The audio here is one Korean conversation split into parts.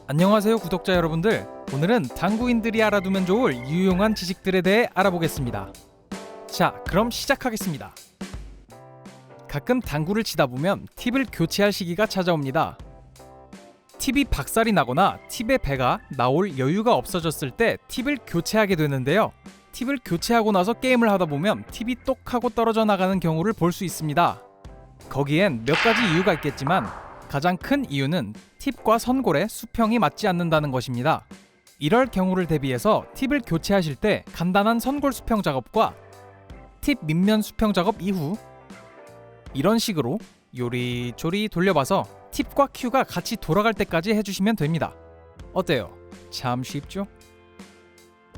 안녕하세요 구독자 여러분들. 오늘은 당구인들이 알아두면 좋을 유용한 지식들에 대해 알아보겠습니다. 자, 그럼 시작하겠습니다. 가끔 당구를 치다 보면 팁을 교체할 시기가 찾아옵니다. 팁이 박살이 나거나 팁의 배가 나올 여유가 없어졌을 때 팁을 교체하게 되는데요. 팁을 교체하고 나서 게임을 하다 보면 팁이 똑 하고 떨어져 나가는 경우를 볼 수 있습니다. 거기엔 몇 가지 이유가 있겠지만 가장 큰 이유는 팁과 선골의 수평이 맞지 않는다는 것입니다. 이럴 경우를 대비해서 팁을 교체하실 때 간단한 선골 수평 작업과 팁 밑면 수평 작업 이후 이런 식으로 요리조리 돌려봐서 팁과 큐가 같이 돌아갈 때까지 해주시면 됩니다. 어때요? 참 쉽죠?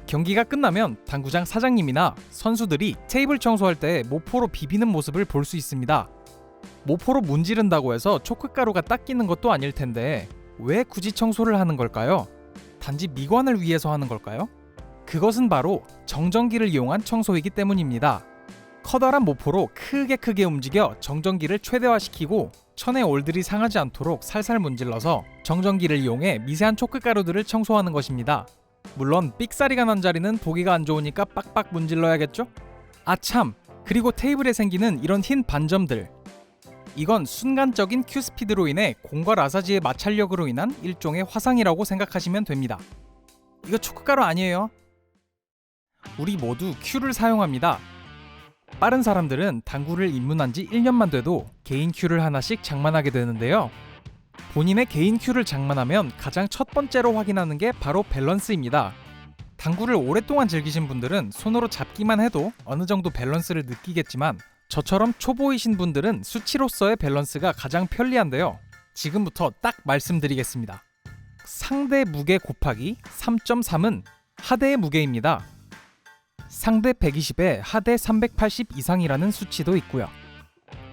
경기가 끝나면 당구장 사장님이나 선수들이 테이블 청소할 때 모포로 비비는 모습을 볼 수 있습니다. 모포로 문지른다고 해서 초크가루가 닦이는 것도 아닐 텐데 왜 굳이 청소를 하는 걸까요? 단지 미관을 위해서 하는 걸까요? 그것은 바로 정전기를 이용한 청소이기 때문입니다. 커다란 모포로 크게 움직여 정전기를 최대화시키고 천의 올들이 상하지 않도록 살살 문질러서 정전기를 이용해 미세한 초크가루들을 청소하는 것입니다. 물론 삑사리가 난 자리는 보기가 안 좋으니까 빡빡 문질러야겠죠? 아참! 그리고 테이블에 생기는 이런 흰 반점들, 이건 순간적인 큐 스피드로 인해 공과 라사지의 마찰력으로 인한 일종의 화상이라고 생각하시면 됩니다. 이거 초크가루 아니에요. 우리 모두 큐를 사용합니다. 빠른 사람들은 당구를 입문한 지 1년만 돼도 개인 큐를 하나씩 장만하게 되는데요. 본인의 개인 큐를 장만하면 가장 첫 번째로 확인하는 게 바로 밸런스입니다. 당구를 오랫동안 즐기신 분들은 손으로 잡기만 해도 어느 정도 밸런스를 느끼겠지만 저처럼 초보이신 분들은 수치로서의 밸런스가 가장 편리한데요. 지금부터 딱 말씀드리겠습니다. 상대 무게 곱하기 3.3은 하대의 무게입니다. 상대 120에 하대 380 이상이라는 수치도 있고요.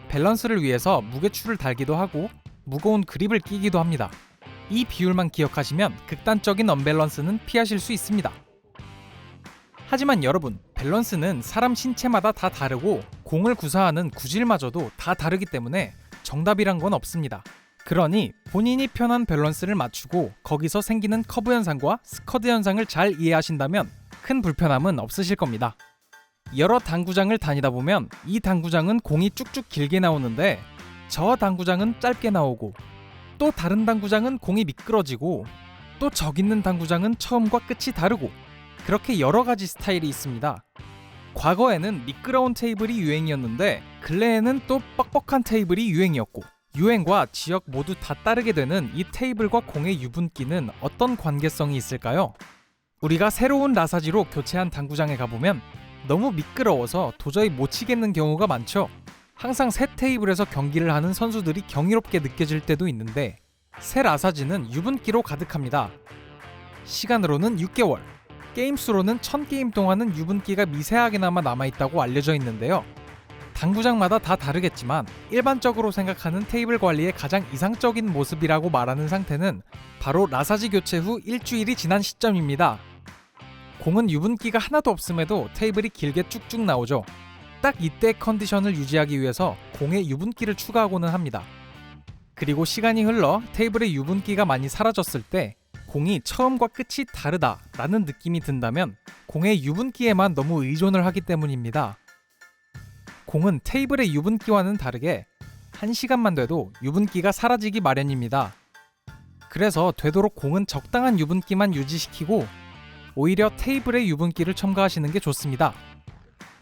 밸런스를 위해서 무게추를 달기도 하고 무거운 그립을 끼기도 합니다. 이 비율만 기억하시면 극단적인 언밸런스는 피하실 수 있습니다. 하지만 여러분, 밸런스는 사람 신체마다 다 다르고 공을 구사하는 구질마저도 다 다르기 때문에 정답이란 건 없습니다. 그러니 본인이 편한 밸런스를 맞추고 거기서 생기는 커브 현상과 스커드 현상을 잘 이해하신다면 큰 불편함은 없으실 겁니다. 여러 당구장을 다니다 보면 이 당구장은 공이 쭉쭉 길게 나오는데 저 당구장은 짧게 나오고 또 다른 당구장은 공이 미끄러지고 또 저기 있는 당구장은 처음과 끝이 다르고 그렇게 여러 가지 스타일이 있습니다. 과거에는 미끄러운 테이블이 유행이었는데 근래에는 또 뻑뻑한 테이블이 유행이었고 유행과 지역 모두 다 따르게 되는 이 테이블과 공의 유분기는 어떤 관계성이 있을까요? 우리가 새로운 라사지로 교체한 당구장에 가보면 너무 미끄러워서 도저히 못 치겠는 경우가 많죠. 항상 새 테이블에서 경기를 하는 선수들이 경이롭게 느껴질 때도 있는데 새 라사지는 유분기로 가득합니다. 시간으로는 6개월, 게임 수로는 1000게임 동안은 유분기가 미세하게나마 남아있다고 알려져 있는데요. 당구장마다 다 다르겠지만 일반적으로 생각하는 테이블 관리의 가장 이상적인 모습이라고 말하는 상태는 바로 라사지 교체 후 일주일이 지난 시점입니다. 공은 유분기가 하나도 없음에도 테이블이 길게 쭉쭉 나오죠. 딱 이때 컨디션을 유지하기 위해서 공에 유분기를 추가하고는 합니다. 그리고 시간이 흘러 테이블의 유분기가 많이 사라졌을 때 공이 처음과 끝이 다르다라는 느낌이 든다면 공의 유분기에만 너무 의존을 하기 때문입니다. 공은 테이블의 유분기와는 다르게 1시간만 돼도 유분기가 사라지기 마련입니다. 그래서 되도록 공은 적당한 유분기만 유지시키고 오히려 테이블의 유분기를 첨가하시는 게 좋습니다.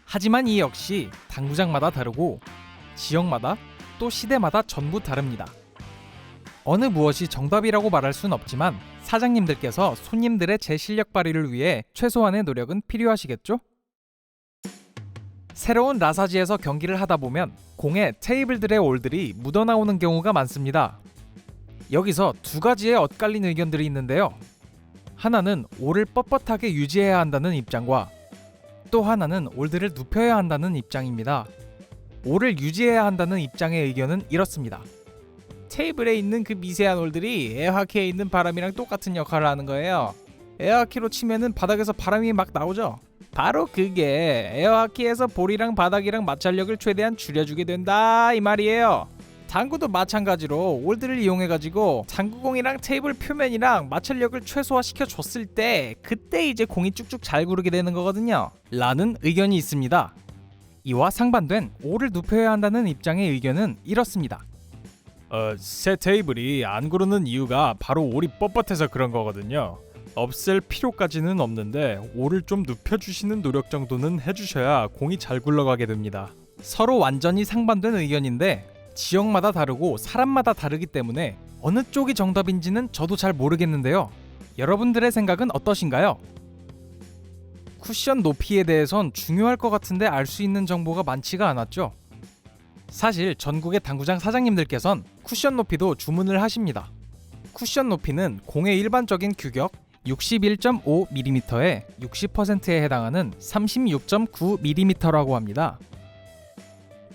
하지만 이 역시 당구장마다 다르고 지역마다 또 시대마다 전부 다릅니다. 어느 무엇이 정답이라고 말할 순 없지만 사장님들께서 손님들의 제 실력 발휘를 위해 최소한의 노력은 필요하시겠죠? 새로운 라사지에서 경기를 하다 보면 공에 테이블들의 올들이 묻어나오는 경우가 많습니다. 여기서 두 가지의 엇갈린 의견들이 있는데요. 하나는 올을 뻣뻣하게 유지해야 한다는 입장과 또 하나는 올들을 눕혀야 한다는 입장입니다. 올을 유지해야 한다는 입장의 의견은 이렇습니다. 테이블에 있는 그 미세한 홀들이 에어하키에 있는 바람이랑 똑같은 역할을 하는 거예요. 에어하키로 치면은 바닥에서 바람이 막 나오죠. 바로 그게 에어하키에서 볼이랑 바닥이랑 마찰력을 최대한 줄여주게 된다 이 말이에요. 당구도 마찬가지로 올드를 이용해가지고 당구공이랑 테이블 표면이랑 마찰력을 최소화시켜 줬을 때 그때 이제 공이 쭉쭉 잘 구르게 되는 거거든요 라는 의견이 있습니다. 이와 상반된 올을 눕혀야 한다는 입장의 의견은 이렇습니다. 새 테이블이 안 구르는 이유가 바로 올이 뻣뻣해서 그런 거거든요. 없앨 필요까지는 없는데 올을 좀 눕혀주시는 노력 정도는 해주셔야 공이 잘 굴러가게 됩니다. 서로 완전히 상반된 의견인데 지역마다 다르고 사람마다 다르기 때문에 어느 쪽이 정답인지는 저도 잘 모르겠는데요. 여러분들의 생각은 어떠신가요? 쿠션 높이에 대해선 중요할 것 같은데 알 수 있는 정보가 많지가 않았죠. 사실 전국의 당구장 사장님들께선 쿠션 높이도 주문을 하십니다. 쿠션 높이는 공의 일반적인 규격 61.5mm의 60%에 해당하는 36.9mm라고 합니다.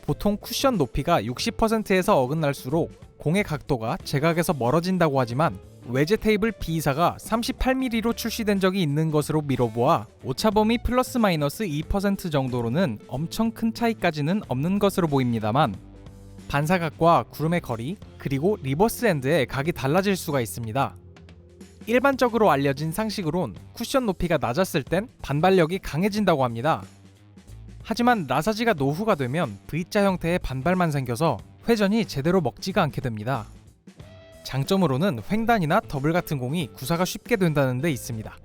보통 쿠션 높이가 60%에서 어긋날수록 공의 각도가 제각에서 멀어진다고 하지만 외제 테이블 B사가 38mm로 출시된 적이 있는 것으로 미뤄보아 오차범위 플러스 마이너스 2% 정도로는 엄청 큰 차이까지는 없는 것으로 보입니다만 반사각과 구름의 거리 그리고 리버스 엔드의 각이 달라질 수가 있습니다. 일반적으로 알려진 상식으론 쿠션 높이가 낮았을 땐 반발력이 강해진다고 합니다. 하지만 나사지가 노후가 되면 V자 형태의 반발만 생겨서 회전이 제대로 먹지가 않게 됩니다. 장점으로는 횡단이나 더블 같은 공이 구사가 쉽게 된다는 데 있습니다.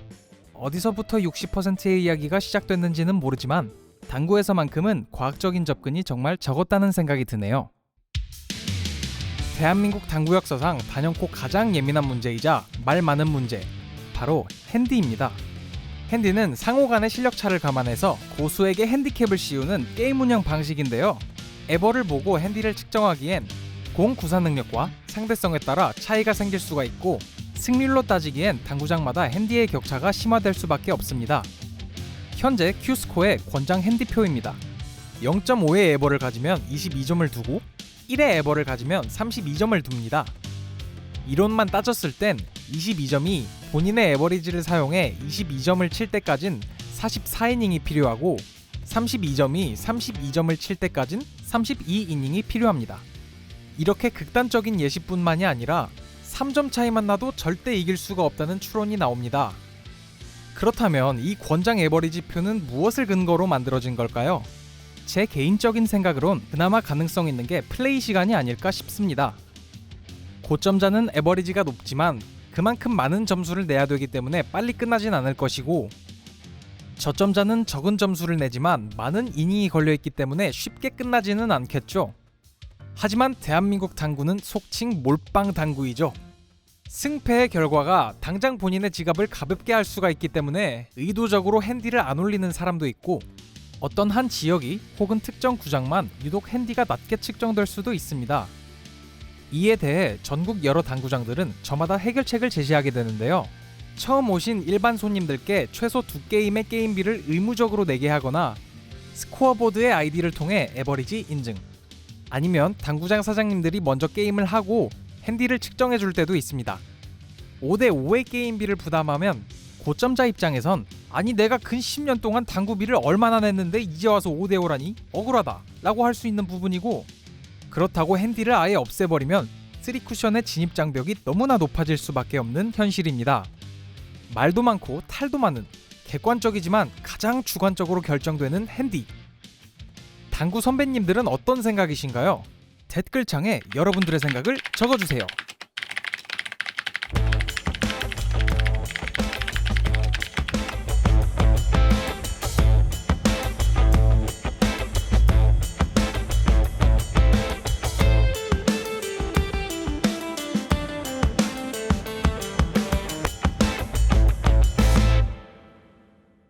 어디서부터 60%의 이야기가 시작됐는지는 모르지만 당구에서만큼은 과학적인 접근이 정말 적었다는 생각이 드네요. 대한민국 당구 역사상 단연코 가장 예민한 문제이자 말 많은 문제, 바로 핸디입니다. 핸디는 상호 간의 실력 차를 감안해서 고수에게 핸디캡을 씌우는 게임 운영 방식인데요. 에버를 보고 핸디를 측정하기엔 공 구사 능력과 상대성에 따라 차이가 생길 수가 있고 승률로 따지기엔 당구장마다 핸디의 격차가 심화될 수밖에 없습니다. 현재 Q스코어의 권장 핸디표입니다. 0.5의 에버를 가지면 22점을 두고 1의 에버를 가지면 32점을 둡니다. 이론만 따졌을 땐 22점이 본인의 에버리지를 사용해 22점을 칠 때까진 44이닝이 필요하고 32점이 32점을 칠 때까진 32이닝이 필요합니다. 이렇게 극단적인 예시뿐만이 아니라 3점 차이만 나도 절대 이길 수가 없다는 추론이 나옵니다. 그렇다면 이 권장 에버리지표는 무엇을 근거로 만들어진 걸까요? 제 개인적인 생각으론 그나마 가능성 있는 게 플레이 시간이 아닐까 싶습니다. 고점자는 에버리지가 높지만 그만큼 많은 점수를 내야 되기 때문에 빨리 끝나진 않을 것이고 저점자는 적은 점수를 내지만 많은 이닝이 걸려있기 때문에 쉽게 끝나지는 않겠죠. 하지만 대한민국 당구는 속칭 몰빵 당구이죠. 승패의 결과가 당장 본인의 지갑을 가볍게 할 수가 있기 때문에 의도적으로 핸디를 안 올리는 사람도 있고 어떤 한 지역이 혹은 특정 구장만 유독 핸디가 낮게 측정될 수도 있습니다. 이에 대해 전국 여러 당구장들은 저마다 해결책을 제시하게 되는데요. 처음 오신 일반 손님들께 최소 2게임의 게임비를 의무적으로 내게 하거나 스코어보드의 아이디를 통해 에버리지 인증, 아니면 당구장 사장님들이 먼저 게임을 하고 핸디를 측정해 줄 때도 있습니다. 5대5의 게임비를 부담하면 고점자 입장에선 아니 내가 근 10년 동안 당구비를 얼마나 냈는데 이제 와서 5대5라니 억울하다 라고 할 수 있는 부분이고, 그렇다고 핸디를 아예 없애버리면 3쿠션의 진입 장벽이 너무나 높아질 수밖에 없는 현실입니다. 말도 많고 탈도 많은 객관적이지만 가장 주관적으로 결정되는 핸디. 당구 선배님들은 어떤 생각이신가요? 댓글창에 여러분들의 생각을 적어주세요.